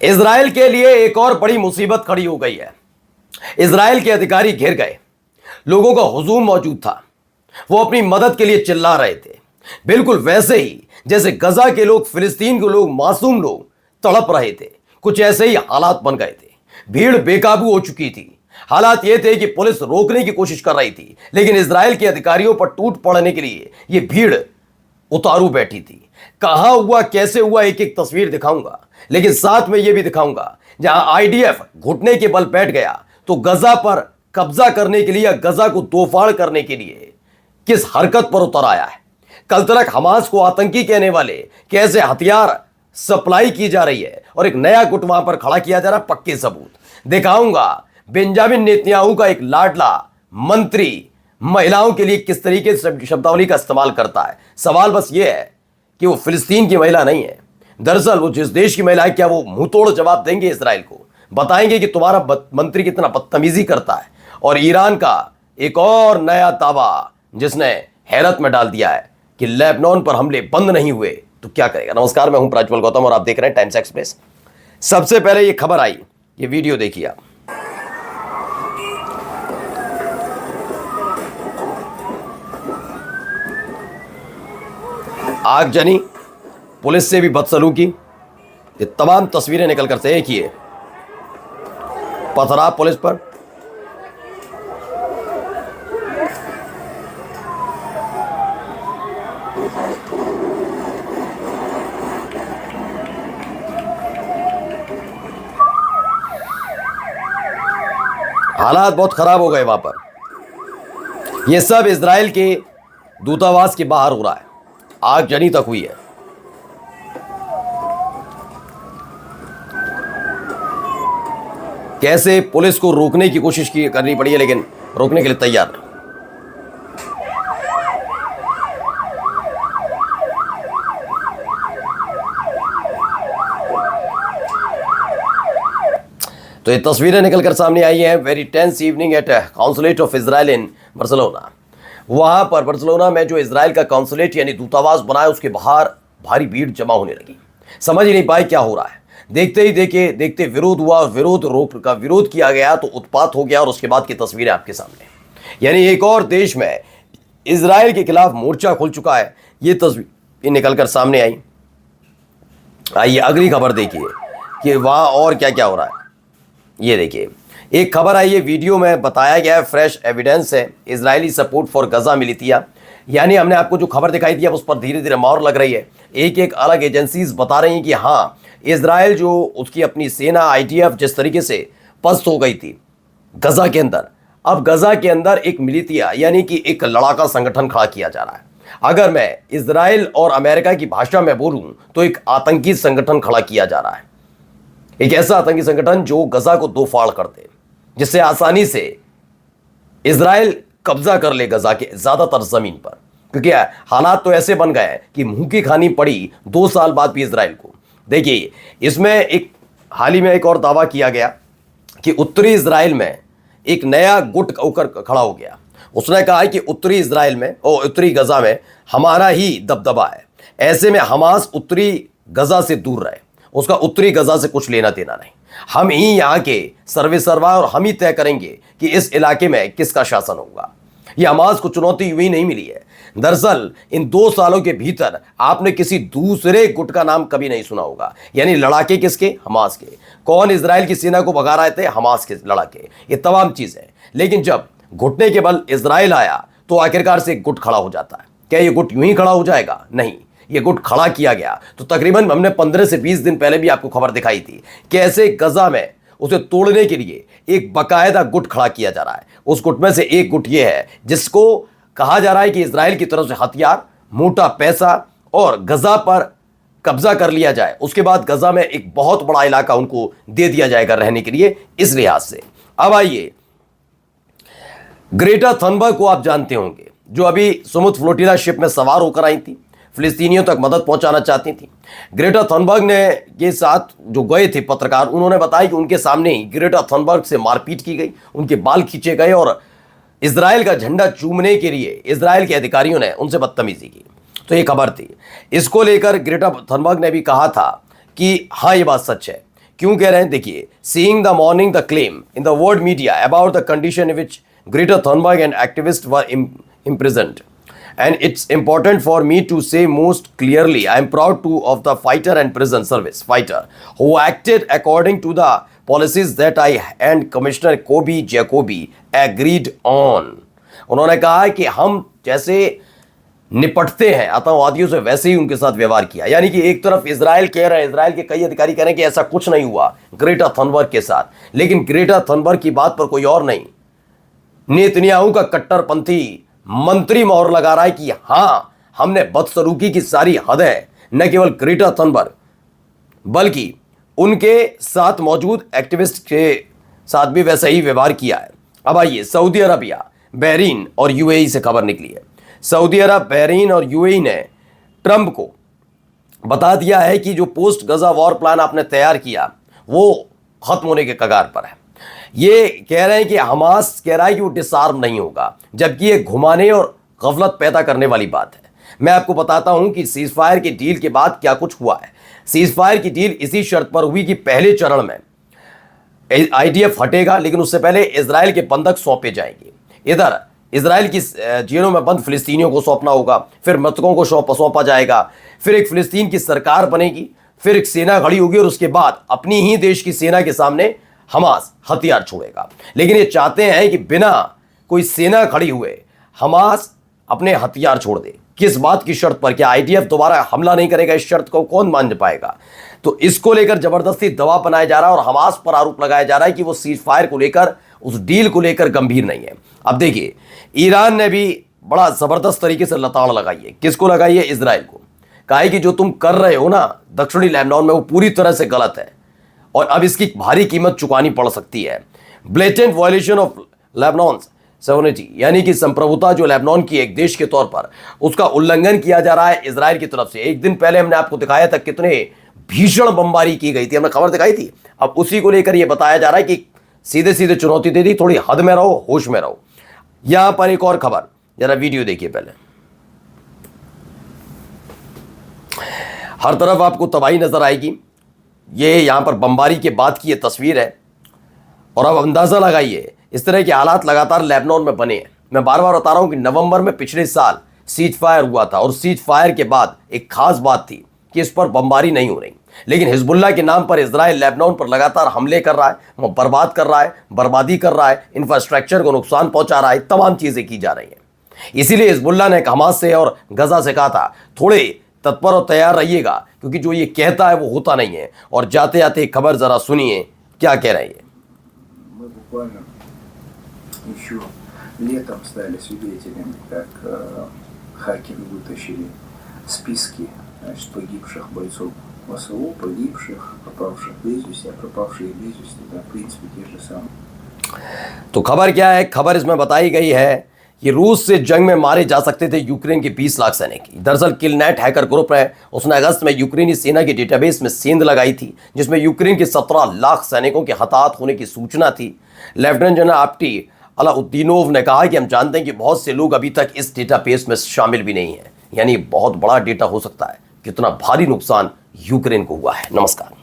Israel के लिए एक और बड़ी मुसीबत खड़ी हो गई है। इजराइल के अधिकारी घिर गए, लोगों का हुजूम मौजूद था, वो अपनी मदद के लिए चिल्ला रहे थे, बिल्कुल वैसे ही जैसे गजा के लोग, फिलिस्तीन के लोग, मासूम लोग तड़प रहे थे। कुछ ऐसे ही हालात बन गए थे। भीड़ बेकाबू हो चुकी थी। हालात ये थे कि पुलिस रोकने की कोशिश कर रही थी, लेकिन इजराइल के अधिकारियों पर टूट पड़ने के लिए यह भीड़ उतारू बैठी थी। कहां हुआ, कैसे हुआ, एक एक तस्वीर दिखाऊंगा, लेकिन साथ में यह भी दिखाऊंगा जहां आईडीएफ घुटने के बल बैठ गया तो गजा पर कब्जा करने के लिए या गजा को दोफाड़ करने के लिए किस हरकत पर उतर आया है। कल तक हमास को आतंकी कहने वाले कैसे हथियार सप्लाई की जा रही है और एक नया गुट वहां पर खड़ा किया जा रहा है। पक्के सबूत दिखाऊंगा। बेंजामिन नेतन्याहू का एक लाडला मंत्री महिलाओं के लिए किस तरीके से शब्दावली का इस्तेमाल करता है। सवाल बस यह है कि वो फिलिस्तीन की महिला नहीं है। दरअसल वो जिस देश की महिला है, क्या वो मुंह तोड़ जवाब देंगे इजराइल को? बताएंगे कि तुम्हारा मंत्री कितना बदतमीजी करता है। और ईरान का एक और नया दावा जिसने हैरत में डाल दिया है कि लेबनान पर हमले बंद नहीं हुए तो क्या करेगा। नमस्कार, मैं हूं प्रज्वल गौतम और आप देख रहे हैं टाइम्स एक्सप्रेस। सबसे पहले ये खबर आई, ये वीडियो देखिए आप। आगजनी, पुलिस से भी बदसलूकी, ये तमाम तस्वीरें निकलकर से एक ही है। पथराव पुलिस पर, हालात बहुत खराब हो गए वहां पर। यह सब इजराइल के दूतावास के बाहर हो रहा है। आगजनी तक हुई है। कैसे पुलिस को रोकने की कोशिश करनी पड़ी है, लेकिन रोकने के लिए तैयार नहीं। तो ये तस्वीरें निकलकर सामने आई हैं। Very tense evening at consulate of Israel in Barcelona. वहां पर बार्सिलोना में जो इजराइल का काउंसुलेट यानी दूतावास बना है, उसके बाहर भारी भीड़ जमा होने लगी। समझ ही नहीं पाए क्या हो रहा है। देखते ही देखते विरोध हुआ और विरोध किया गया तो उत्पात हो गया। और उसके बाद की तस्वीरें आपके सामने, यानी एक और देश में इजराइल के खिलाफ मोर्चा खुल चुका है। ये तस्वीर निकलकर सामने आई। आइए अगली खबर देखिए कि वहां और क्या क्या हो रहा है। ये देखिए, एक खबर आई है, वीडियो में बताया गया है, फ्रेश एविडेंस है। Israeli support for Gaza militia, यानी हमने आपको जो खबर दिखाई थी अब उस पर धीरे धीरे मोहर लग रही है। एक अलग एजेंसीज बता रही हैं कि हाँ, इजराइल जो उसकी अपनी सेना आईडीएफ जिस तरीके से पस्त हो गई थी गजा के अंदर, अब गजा के अंदर एक मिलिटिया यानी कि एक लड़ाका संगठन खड़ा किया जा रहा है। अगर मैं इजराइल और अमेरिका की भाषा में बोलूं तो एक आतंकी संगठन खड़ा किया जा रहा है। एक ऐसा आतंकी संगठन जो गजा को दो फाड़ कर दे, जिससे आसानी से इजराइल कब्जा कर ले गजा के ज्यादातर जमीन पर। क्योंकि हालात तो ऐसे बन गए हैं कि मुंह की खानी पड़ी 2 साल बाद भी इजराइल को। देखिए, इसमें एक हाल ही में एक और दावा किया गया कि उत्तरी इजराइल में एक नया गुट होकर खड़ा हो गया। उसने कहा है कि उत्तरी इजराइल में और उत्तरी गजा में हमारा ही दबदबा है। ऐसे में हमास उत्तरी गजा से दूर रहे, उसका उत्तरी गजा से कुछ लेना देना नहीं। हम ही यहाँ के सर्वेसर्वा और हम ही तय करेंगे कि इस इलाके में किसका शासन होगा। यह हमास को चुनौती यूं ही नहीं मिली है। दरअसल इन 2 सालों के भीतर आपने किसी दूसरे गुट का नाम कभी नहीं सुना होगा। यानी लड़ाके किसके? हमास के। कौन इजराइल की सेना को भगा रहे थे? हमास के लड़ाके। ये तमाम चीजें। लेकिन जब घुटने के बल इजराइल आया तो आखिरकार से एक गुट खड़ा हो जाता है। क्या ये गुट यूं ही खड़ा हो जाएगा? नहीं, ये गुट खड़ा किया गया तो तकरीबन हमने 15 से 20 दिन पहले भी आपको खबर दिखाई थी कैसे गजा में उसे तोड़ने के लिए एक बाकायदा गुट खड़ा किया जा रहा है। उस गुट में से एक गुट ये है जिसको कहा जा रहा है कि इजराइल की तरफ से हथियार, मोटा पैसा और गजा पर कब्जा कर लिया जाए, उसके बाद गजा में एक बहुत बड़ा इलाका उनको दे दिया जाएगा रहने के लिए। इस लिहाज से अब आइए, ग्रेटा थनबर्ग को आप जानते होंगे, जो अभी समुद्र फ्लोटिला शिप में सवार होकर आई थी, फिलिस्तीनियों तक मदद पहुंचाना चाहती थी। ग्रेटा थनबर्ग ने के साथ जो गए थे पत्रकार, उन्होंने बताया कि उनके सामने ही ग्रेटा थनबर्ग से मारपीट की गई, उनके बाल खींचे गए और इजराइल का झंडा चूमने के लिए इजराइल के अधिकारियों ने उनसे बदतमीजी की। तो ये खबर थी। इसको लेकर ग्रेटा थनबर्ग ने भी कहा था कि हाँ, ये बात सच है क्यों कह रहे हैं देखिए, seeing the morning the claim in the world media about the condition in which Greta Thunberg and activists were imprisoned. And it's important for me to say most clearly, I am proud of the fighter and prison service fighter who acted according to the policies that I and Commissioner Kobe Jacoby agreed on. उन्होंने कहा कि हम जैसे निपटते हैं आतंकवादियों से वैसे ही उनके साथ व्यवहार किया। यानी कि एक तरफ इजराइल कह रहे हैं, इजराइल के कई अधिकारी कह रहे हैं कि ऐसा कुछ नहीं हुआ ग्रेटा थनबर्ग के साथ, लेकिन ग्रेटा थनबर्ग की बात पर कोई और नहीं, नेतन्याहू का कट्टरपंथी मंत्री मोहर लगा रहा है कि हां, हमने बदसलूकी की सारी हदें न केवल ग्रेटा थनबर्ग बल्कि उनके साथ मौजूद एक्टिविस्ट के साथ भी वैसा ही व्यवहार किया है। अब आइए, सऊदी अरबिया, बहरीन और यूएई से खबर निकली है। सऊदी अरब, बहरीन और यूएई ने ट्रंप को बता दिया है कि जो पोस्ट गजा वॉर प्लान आपने तैयार किया वो खत्म होने के कगार पर है। ये कह रहे हैं कि हमास कह रहा है कि वो डिसआर्म नहीं होगा, जबकि ये घुमाने और गफलत पैदा करने वाली बात है। मैं आपको बताता हूं कि सीज फायर की डील के बाद क्या कुछ हुआ है। सीज फायर की डील इसी शर्त पर हुई कि पहले चरण में आईडीएफ हटेगा, लेकिन उससे पहले इजराइल के बंधक सौंपे जाएंगे। इधर इजराइल की जेलों में बंद फिलिस्तीनियों को सौंपना होगा, फिर मृतकों को सौंपा जाएगा, फिर एक फिलिस्तीन की सरकार बनेगी, फिर एक सेना खड़ी होगी और उसके बाद अपनी ही देश की सेना के सामने हमास हथियार छोड़ेगा। लेकिन ये चाहते हैं कि बिना कोई सेना खड़ी हुए हमास अपने हथियार छोड़ दे। किस बात की शर्त पर? क्या आईडीएफ दोबारा हमला नहीं करेगा? इस शर्त को कौन मान पाएगा? तो इसको लेकर जबरदस्ती दबाव बनाया जा रहा है और हमास पर आरोप लगाया जा रहा है कि वो सीज फायर को लेकर, उस डील को लेकर गंभीर नहीं है। अब देखिए, ईरान ने भी बड़ा जबरदस्त तरीके से लताड़ लगाई है। किसको लगाई है? इजराइल को। कहा है कि जो तुम कर रहे हो ना दक्षिणी लेबनान में, वो पूरी तरह से गलत है और अब इसकी भारी कीमत चुकानी पड़ सकती है। ब्लेटेंट वायलेशन ऑफ लेबनान्स सॉवरेनिटी, यानी कि संप्रभुता जो लेबनान की एक देश के तौर पर, उसका उल्लंघन किया जा रहा है इजराइल की तरफ से। एक दिन पहले हमने आपको दिखाया था कितने भीषण बमबारी की गई थी, हमने खबर दिखाई थी। अब उसी को लेकर यह बताया जा रहा है कि सीधे सीधे चुनौती दे दी, थोड़ी हद में रहो, होश में रहो। यहां पर एक और खबर, जरा वीडियो देखिए पहले। हर तरफ आपको तबाही नजर आएगी। ये यहां पर बमबारी के बाद की ये तस्वीर है और अब अंदाजा लगाइए, इस तरह के हालात लगातार लेबनान में बने हैं। मैं बार बार बता रहा हूं कि नवंबर में पिछले साल सीज फायर हुआ था और सीज फायर के बाद एक खास बात थी कि इस पर बमबारी नहीं हो रही, लेकिन हिजबुल्लाह के नाम पर इजराइल लेबनान पर लगातार हमले कर रहा है, वो बर्बाद कर रहा है, बर्बादी कर रहा है, इंफ्रास्ट्रक्चर को नुकसान पहुंचा रहा है, तमाम चीजें की जा रही हैं। इसीलिए हिजबुल्लाह ने हमास से और गजा से कहा था थोड़े तत्पर और तैयार रहिएगा, क्योंकि जो ये कहता है वो होता नहीं है। और जाते जाते खबर जरा सुनिए क्या कह रहे हैं। Мы буквально еще летом стали свидетелями, как хакеры вытащили списки, значит, погибших бойцов ВСУ, погибших, пропавших без вести, а пропавшие без вести, да, в принципе, те же самые. तो खबर क्या है? खबर इसमें बताई गई है कि रूस से जंग में मारे जा सकते थे यूक्रेन के 20 लाख सैनिक। दरअसल किलनेट हैकर ग्रुप है, उसने अगस्त में यूक्रेनी सेना के डेटाबेस में सेंध लगाई थी, जिसमें यूक्रेन के 17 लाख सैनिकों के हताहत होने की सूचना थी। लेफ्टिनेंट जनरल आप्टी अलाउद्दीनोव ने कहा कि हम जानते हैं कि बहुत से लोग अभी तक इस डेटाबेस में शामिल भी नहीं है। यानी बहुत बड़ा डेटा हो सकता है। कितना भारी नुकसान यूक्रेन को हुआ है। नमस्कार।